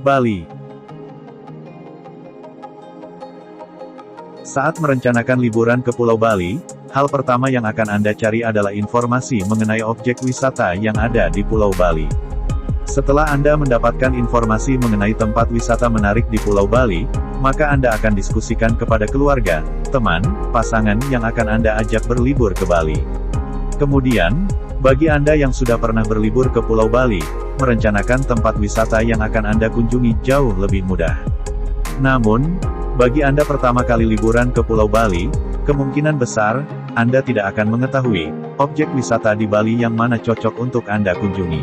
Bali. Saat merencanakan liburan ke Pulau Bali, hal pertama yang akan Anda cari adalah informasi mengenai objek wisata yang ada di Pulau Bali. Setelah Anda mendapatkan informasi mengenai tempat wisata menarik di Pulau Bali, maka Anda akan diskusikan kepada keluarga, teman, pasangan yang akan Anda ajak berlibur ke Bali. Kemudian, bagi Anda yang sudah pernah berlibur ke Pulau Bali, merencanakan tempat wisata yang akan Anda kunjungi jauh lebih mudah. Namun, bagi Anda pertama kali liburan ke Pulau Bali, kemungkinan besar, Anda tidak akan mengetahui objek wisata di Bali yang mana cocok untuk Anda kunjungi.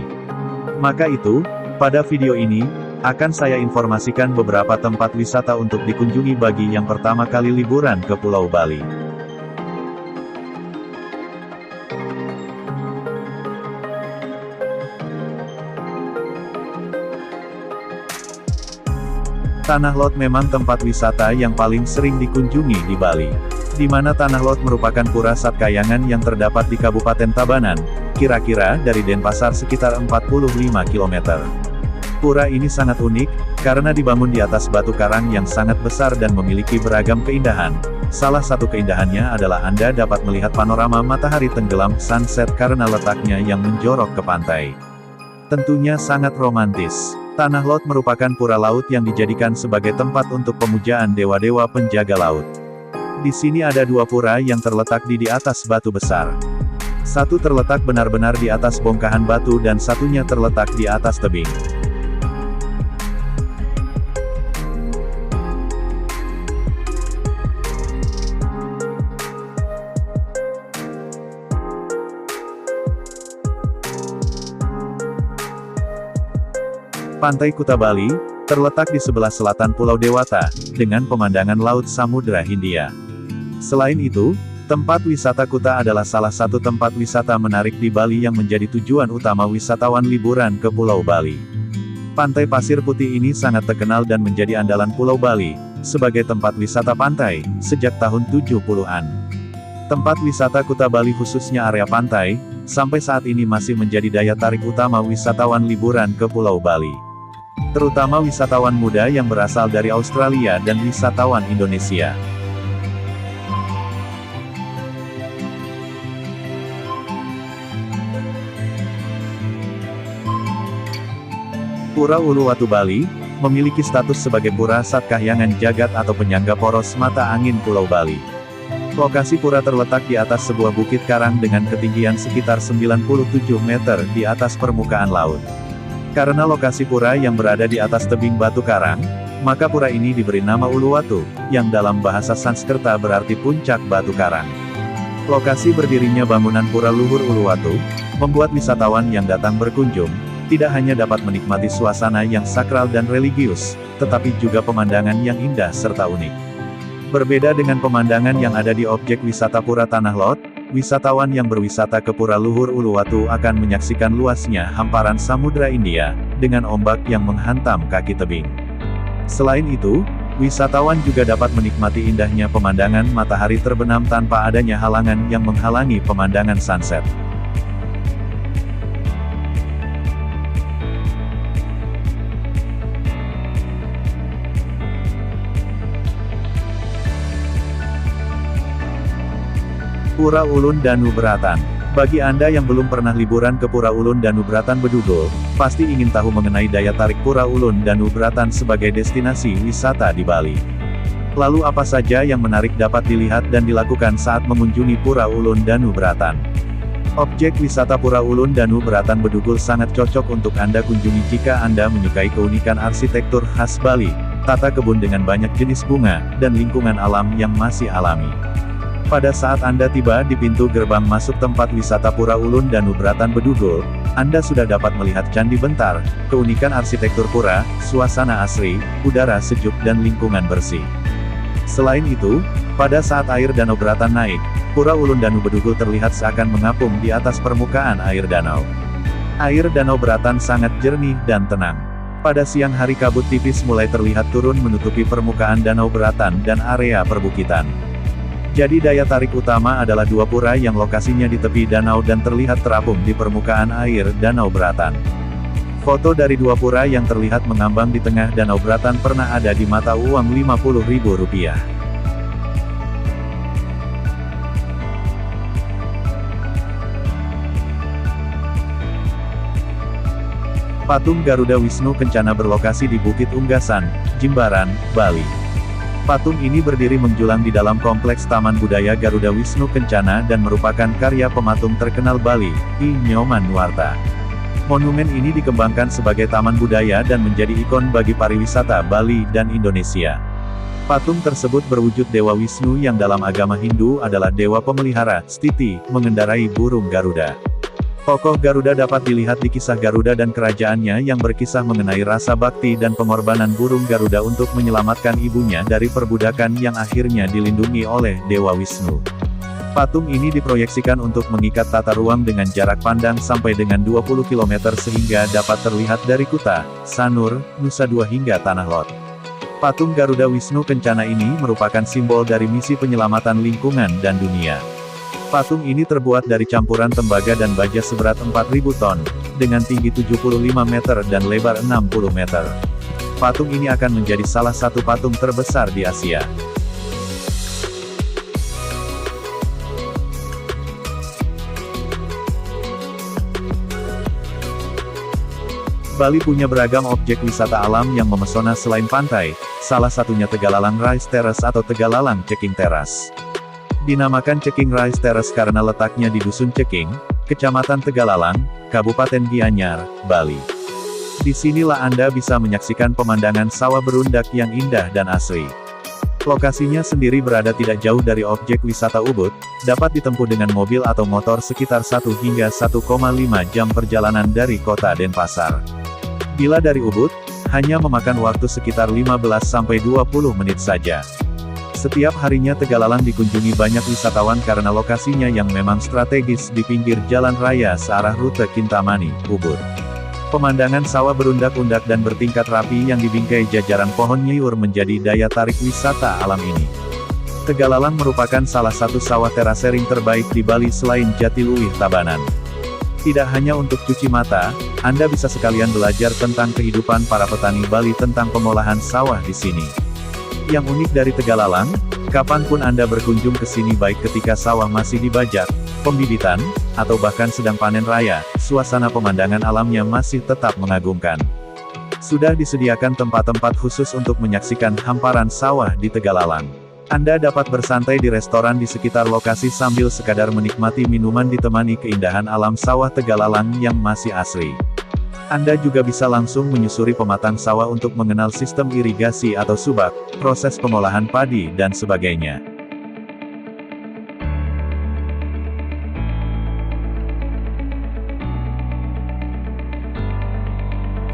Maka itu, pada video ini, akan saya informasikan beberapa tempat wisata untuk dikunjungi bagi yang pertama kali liburan ke Pulau Bali. Tanah Lot memang tempat wisata yang paling sering dikunjungi di Bali. Di mana Tanah Lot merupakan pura Satkayangan yang terdapat di Kabupaten Tabanan, kira-kira dari Denpasar sekitar 45 km. Pura ini sangat unik, karena dibangun di atas batu karang yang sangat besar dan memiliki beragam keindahan. Salah satu keindahannya adalah Anda dapat melihat panorama matahari tenggelam sunset karena letaknya yang menjorok ke pantai. Tentunya sangat romantis. Tanah Lot merupakan pura laut yang dijadikan sebagai tempat untuk pemujaan dewa-dewa penjaga laut. Di sini ada dua pura yang terletak di atas batu besar. Satu terletak benar-benar di atas bongkahan batu dan satunya terletak di atas tebing. Pantai Kuta Bali, terletak di sebelah selatan Pulau Dewata, dengan pemandangan Laut Samudra Hindia. Selain itu, tempat wisata Kuta adalah salah satu tempat wisata menarik di Bali yang menjadi tujuan utama wisatawan liburan ke Pulau Bali. Pantai Pasir Putih ini sangat terkenal dan menjadi andalan Pulau Bali, sebagai tempat wisata pantai, sejak tahun 70-an. Tempat wisata Kuta Bali khususnya area pantai, sampai saat ini masih menjadi daya tarik utama wisatawan liburan ke Pulau Bali. Terutama wisatawan muda yang berasal dari Australia dan wisatawan Indonesia. Pura Uluwatu Bali, memiliki status sebagai pura Satkahyangan Jagat atau penyangga poros mata angin Pulau Bali. Lokasi pura terletak di atas sebuah bukit karang dengan ketinggian sekitar 97 meter di atas permukaan laut. Karena lokasi pura yang berada di atas tebing batu karang, maka pura ini diberi nama Uluwatu, yang dalam bahasa Sanskerta berarti puncak batu karang. Lokasi berdirinya bangunan pura luhur Uluwatu, membuat wisatawan yang datang berkunjung, tidak hanya dapat menikmati suasana yang sakral dan religius, tetapi juga pemandangan yang indah serta unik. Berbeda dengan pemandangan yang ada di objek wisata Pura Tanah Lot, wisatawan yang berwisata ke Pura Luhur Uluwatu akan menyaksikan luasnya hamparan Samudra Hindia, dengan ombak yang menghantam kaki tebing. Selain itu, wisatawan juga dapat menikmati indahnya pemandangan matahari terbenam tanpa adanya halangan yang menghalangi pemandangan sunset. Pura Ulun Danubratan. Bagi Anda yang belum pernah liburan ke Pura Ulun Danubratan Bedugul, pasti ingin tahu mengenai daya tarik Pura Ulun Danubratan sebagai destinasi wisata di Bali. Lalu apa saja yang menarik dapat dilihat dan dilakukan saat mengunjungi Pura Ulun Danubratan? Objek wisata Pura Ulun Danubratan Bedugul sangat cocok untuk Anda kunjungi jika Anda menyukai keunikan arsitektur khas Bali, tata kebun dengan banyak jenis bunga, dan lingkungan alam yang masih alami. Pada saat Anda tiba di pintu gerbang masuk tempat wisata Pura Ulun Danubratan Bedugul, Anda sudah dapat melihat Candi Bentar, keunikan arsitektur pura, suasana asri, udara sejuk dan lingkungan bersih. Selain itu, pada saat air Danau Bratan naik, Pura Ulun Danu Bedugul terlihat seakan mengapung di atas permukaan air danau. Air Danau Bratan sangat jernih dan tenang. Pada siang hari kabut tipis mulai terlihat turun menutupi permukaan Danau Bratan dan area perbukitan. Jadi daya tarik utama adalah dua pura yang lokasinya di tepi danau dan terlihat terapung di permukaan air Danau Bratan. Foto dari dua pura yang terlihat mengambang di tengah Danau Bratan pernah ada di mata uang Rp50.000. Patung Garuda Wisnu Kencana berlokasi di Bukit Unggasan, Jimbaran, Bali. Patung ini berdiri menjulang di dalam kompleks Taman Budaya Garuda Wisnu Kencana dan merupakan karya pematung terkenal Bali, I Nyoman Nuarta. Monumen ini dikembangkan sebagai taman budaya dan menjadi ikon bagi pariwisata Bali dan Indonesia. Patung tersebut berwujud Dewa Wisnu yang dalam agama Hindu adalah dewa pemelihara, Stiti, mengendarai burung Garuda. Tokoh Garuda dapat dilihat di kisah Garuda dan kerajaannya yang berkisah mengenai rasa bakti dan pengorbanan burung Garuda untuk menyelamatkan ibunya dari perbudakan yang akhirnya dilindungi oleh Dewa Wisnu. Patung ini diproyeksikan untuk mengikat tata ruang dengan jarak pandang sampai dengan 20 km sehingga dapat terlihat dari Kuta, Sanur, Nusa Dua hingga Tanah Lot. Patung Garuda Wisnu Kencana ini merupakan simbol dari misi penyelamatan lingkungan dan dunia. Patung ini terbuat dari campuran tembaga dan baja seberat 4.000 ton, dengan tinggi 75 meter dan lebar 60 meter. Patung ini akan menjadi salah satu patung terbesar di Asia. Bali punya beragam objek wisata alam yang memesona selain pantai, salah satunya Tegalalang Rice Terrace atau Tegalalang Ceking Terrace. Dinamakan Ceking Rice Terrace karena letaknya di Dusun Ceking, Kecamatan Tegalalang, Kabupaten Gianyar, Bali. Di sinilah Anda bisa menyaksikan pemandangan sawah berundak yang indah dan asri. Lokasinya sendiri berada tidak jauh dari objek wisata Ubud, dapat ditempuh dengan mobil atau motor sekitar 1 hingga 1,5 jam perjalanan dari kota Denpasar. Bila dari Ubud, hanya memakan waktu sekitar 15-20 menit saja. Setiap harinya Tegalalang dikunjungi banyak wisatawan karena lokasinya yang memang strategis di pinggir jalan raya searah rute Kintamani, Ubud. Pemandangan sawah berundak-undak dan bertingkat rapi yang dibingkai jajaran pohon nyiur menjadi daya tarik wisata alam ini. Tegalalang merupakan salah satu sawah terasering terbaik di Bali selain Jatiluwih Tabanan. Tidak hanya untuk cuci mata, Anda bisa sekalian belajar tentang kehidupan para petani Bali tentang pengolahan sawah di sini. Yang unik dari Tegalalang, kapanpun Anda berkunjung ke sini baik ketika sawah masih dibajak, pembibitan, atau bahkan sedang panen raya, suasana pemandangan alamnya masih tetap mengagumkan. Sudah disediakan tempat-tempat khusus untuk menyaksikan hamparan sawah di Tegalalang. Anda dapat bersantai di restoran di sekitar lokasi sambil sekadar menikmati minuman ditemani keindahan alam sawah Tegalalang yang masih asri. Anda juga bisa langsung menyusuri pematang sawah untuk mengenal sistem irigasi atau subak, proses pengolahan padi dan sebagainya.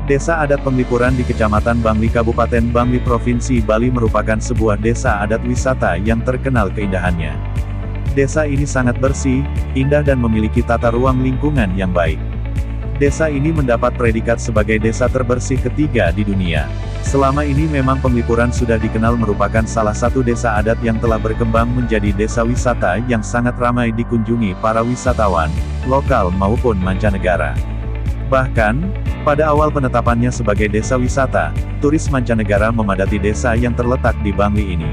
Desa Adat Penglipuran di Kecamatan Bangli Kabupaten Bangli Provinsi Bali merupakan sebuah desa adat wisata yang terkenal keindahannya. Desa ini sangat bersih, indah dan memiliki tata ruang lingkungan yang baik. Desa ini mendapat predikat sebagai desa terbersih ketiga di dunia. Selama ini memang Penglipuran sudah dikenal merupakan salah satu desa adat yang telah berkembang menjadi desa wisata yang sangat ramai dikunjungi para wisatawan, lokal maupun mancanegara. Bahkan, pada awal penetapannya sebagai desa wisata, turis mancanegara memadati desa yang terletak di Bangli ini.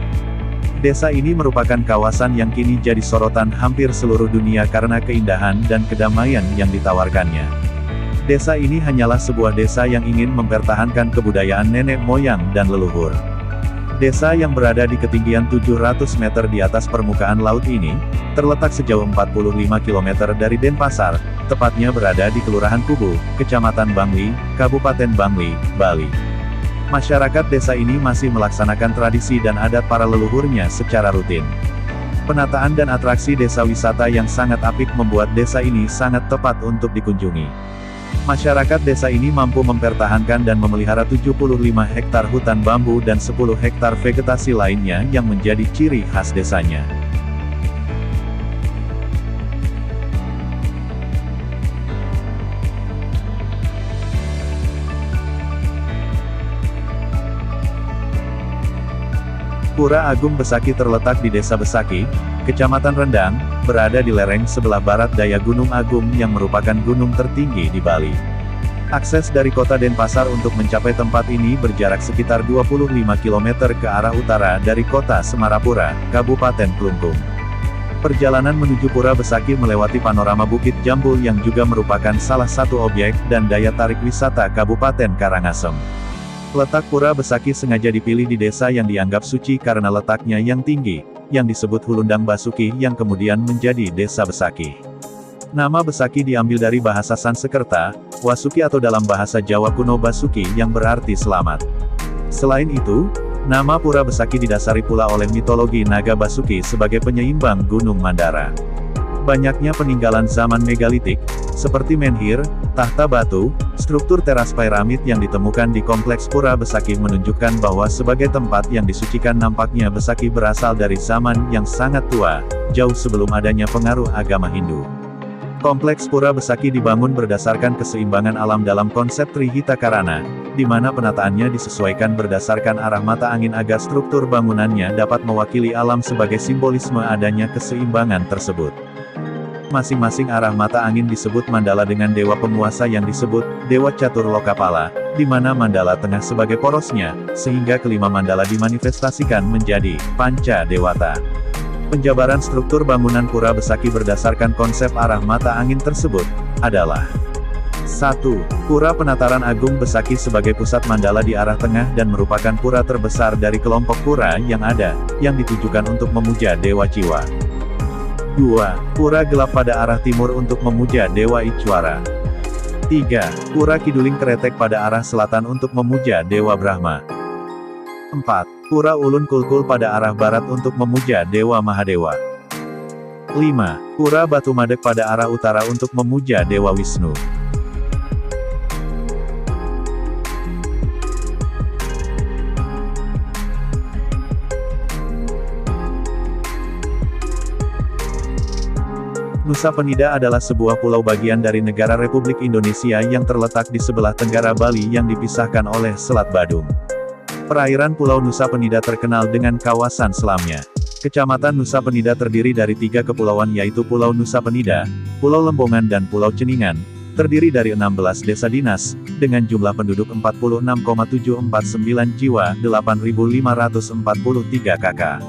Desa ini merupakan kawasan yang kini jadi sorotan hampir seluruh dunia karena keindahan dan kedamaian yang ditawarkannya. Desa ini hanyalah sebuah desa yang ingin mempertahankan kebudayaan nenek moyang dan leluhur. Desa yang berada di ketinggian 700 meter di atas permukaan laut ini, terletak sejauh 45 km dari Denpasar, tepatnya berada di Kelurahan Kubu, Kecamatan Bangli, Kabupaten Bangli, Bali. Masyarakat desa ini masih melaksanakan tradisi dan adat para leluhurnya secara rutin. Penataan dan atraksi desa wisata yang sangat apik membuat desa ini sangat tepat untuk dikunjungi. Masyarakat desa ini mampu mempertahankan dan memelihara 75 hektar hutan bambu dan 10 hektar vegetasi lainnya yang menjadi ciri khas desanya. Pura Agung Besaki terletak di Desa Besaki, Kecamatan Rendang, berada di lereng sebelah barat daya Gunung Agung yang merupakan gunung tertinggi di Bali. Akses dari kota Denpasar untuk mencapai tempat ini berjarak sekitar 25 km ke arah utara dari kota Semarapura, Kabupaten Klungkung. Perjalanan menuju Pura Besaki melewati panorama Bukit Jambul yang juga merupakan salah satu objek dan daya tarik wisata Kabupaten Karangasem. Letak Pura Besaki sengaja dipilih di desa yang dianggap suci karena letaknya yang tinggi, yang disebut Hulundang Basuki yang kemudian menjadi Desa Besaki. Nama Besaki diambil dari bahasa Sanskerta, Wasuki atau dalam bahasa Jawa kuno Basuki yang berarti selamat. Selain itu, nama Pura Besaki didasari pula oleh mitologi naga Basuki sebagai penyeimbang Gunung Mandara. Banyaknya peninggalan zaman megalitik, seperti menhir, tahta batu, struktur teras piramid yang ditemukan di kompleks Pura Besaki menunjukkan bahwa sebagai tempat yang disucikan nampaknya Besaki berasal dari zaman yang sangat tua, jauh sebelum adanya pengaruh agama Hindu. Kompleks Pura Besaki dibangun berdasarkan keseimbangan alam dalam konsep Trihita Karana, di mana penataannya disesuaikan berdasarkan arah mata angin agar struktur bangunannya dapat mewakili alam sebagai simbolisme adanya keseimbangan tersebut. Masing-masing arah mata angin disebut mandala dengan dewa penguasa yang disebut Dewa Catur Lokapala, di mana mandala tengah sebagai porosnya, sehingga kelima mandala dimanifestasikan menjadi Panca Dewata. Penjabaran struktur bangunan Pura Besaki berdasarkan konsep arah mata angin tersebut, adalah 1. Pura Penataran Agung Besaki sebagai pusat mandala di arah tengah dan merupakan pura terbesar dari kelompok pura yang ada, yang ditujukan untuk memuja Dewa Jiwa. 2. Pura Gelap pada arah timur untuk memuja Dewa Icwara. 3. Pura Kiduling Kretek pada arah selatan untuk memuja Dewa Brahma. 4. Pura Ulun Kulkul pada arah barat untuk memuja Dewa Mahadewa. 5. Pura Batu Madek pada arah utara untuk memuja Dewa Wisnu. Nusa Penida adalah sebuah pulau bagian dari negara Republik Indonesia yang terletak di sebelah tenggara Bali yang dipisahkan oleh Selat Badung. Perairan Pulau Nusa Penida terkenal dengan kawasan selamnya. Kecamatan Nusa Penida terdiri dari 3 kepulauan yaitu Pulau Nusa Penida, Pulau Lembongan dan Pulau Ceningan, terdiri dari 16 desa dinas, dengan jumlah penduduk 46,749 jiwa, 8.543 kakak.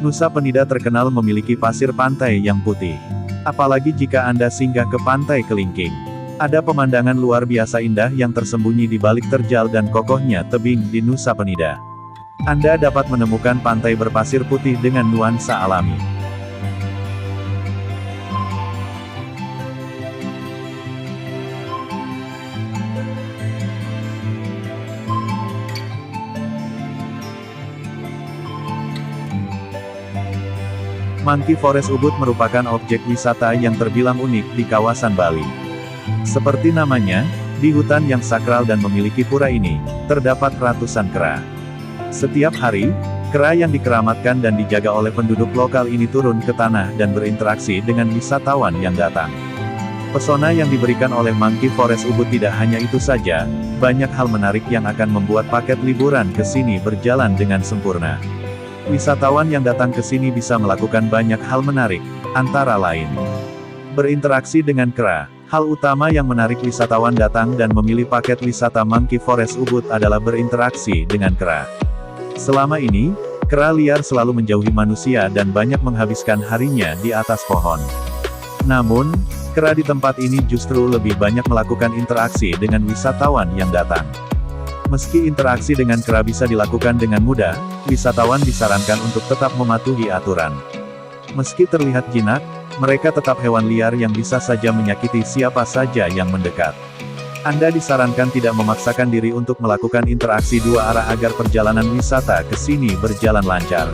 Nusa Penida terkenal memiliki pasir pantai yang putih. Apalagi jika Anda singgah ke Pantai Kelingking. Ada pemandangan luar biasa indah yang tersembunyi di balik terjal dan kokohnya tebing di Nusa Penida. Anda dapat menemukan pantai berpasir putih dengan nuansa alami. Monkey Forest Ubud merupakan objek wisata yang terbilang unik di kawasan Bali. Seperti namanya, di hutan yang sakral dan memiliki pura ini, terdapat ratusan kera. Setiap hari, kera yang dikeramatkan dan dijaga oleh penduduk lokal ini turun ke tanah dan berinteraksi dengan wisatawan yang datang. Pesona yang diberikan oleh Monkey Forest Ubud tidak hanya itu saja, banyak hal menarik yang akan membuat paket liburan ke sini berjalan dengan sempurna. Wisatawan yang datang ke sini bisa melakukan banyak hal menarik, antara lain berinteraksi dengan kera. Hal utama yang menarik wisatawan datang dan memilih paket wisata Monkey Forest Ubud adalah berinteraksi dengan kera. Selama ini, kera liar selalu menjauhi manusia dan banyak menghabiskan harinya di atas pohon. Namun, kera di tempat ini justru lebih banyak melakukan interaksi dengan wisatawan yang datang. Meski interaksi dengan kera bisa dilakukan dengan mudah, wisatawan disarankan untuk tetap mematuhi aturan. Meski terlihat jinak, mereka tetap hewan liar yang bisa saja menyakiti siapa saja yang mendekat. Anda disarankan tidak memaksakan diri untuk melakukan interaksi dua arah agar perjalanan wisata ke sini berjalan lancar.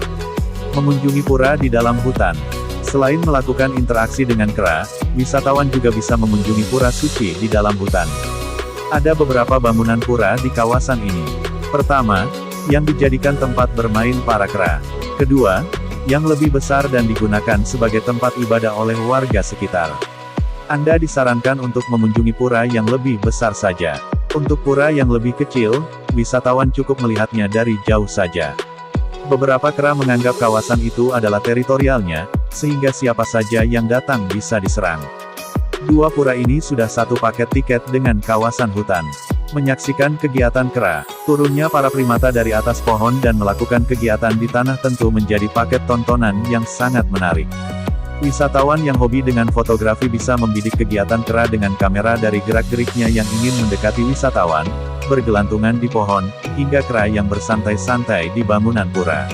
Mengunjungi pura di dalam hutan. Selain melakukan interaksi dengan kera, wisatawan juga bisa mengunjungi pura suci di dalam hutan. Ada beberapa bangunan pura di kawasan ini. Pertama, yang dijadikan tempat bermain para kera. Kedua, yang lebih besar dan digunakan sebagai tempat ibadah oleh warga sekitar. Anda disarankan untuk mengunjungi pura yang lebih besar saja. Untuk pura yang lebih kecil, wisatawan cukup melihatnya dari jauh saja. Beberapa kera menganggap kawasan itu adalah teritorialnya, sehingga siapa saja yang datang bisa diserang. Dua pura ini sudah satu paket tiket dengan kawasan hutan. Menyaksikan kegiatan kera, turunnya para primata dari atas pohon dan melakukan kegiatan di tanah tentu menjadi paket tontonan yang sangat menarik. Wisatawan yang hobi dengan fotografi bisa membidik kegiatan kera dengan kamera dari gerak-geriknya yang ingin mendekati wisatawan, bergelantungan di pohon, hingga kera yang bersantai-santai di bangunan pura.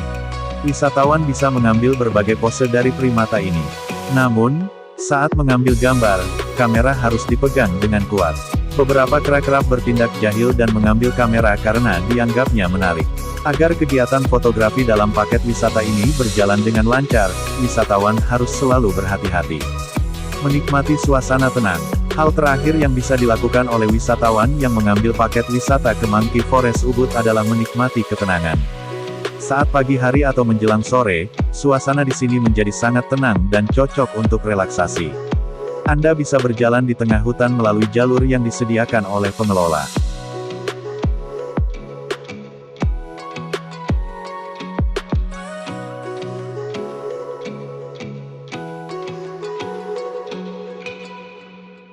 Wisatawan bisa mengambil berbagai pose dari primata ini. Namun, saat mengambil gambar, kamera harus dipegang dengan kuat. Beberapa kera kerap bertindak jahil dan mengambil kamera karena dianggapnya menarik. Agar kegiatan fotografi dalam paket wisata ini berjalan dengan lancar, wisatawan harus selalu berhati-hati. Menikmati suasana tenang. Hal terakhir yang bisa dilakukan oleh wisatawan yang mengambil paket wisata ke Monkey Forest Ubud adalah menikmati ketenangan. Saat pagi hari atau menjelang sore, suasana di sini menjadi sangat tenang dan cocok untuk relaksasi. Anda bisa berjalan di tengah hutan melalui jalur yang disediakan oleh pengelola.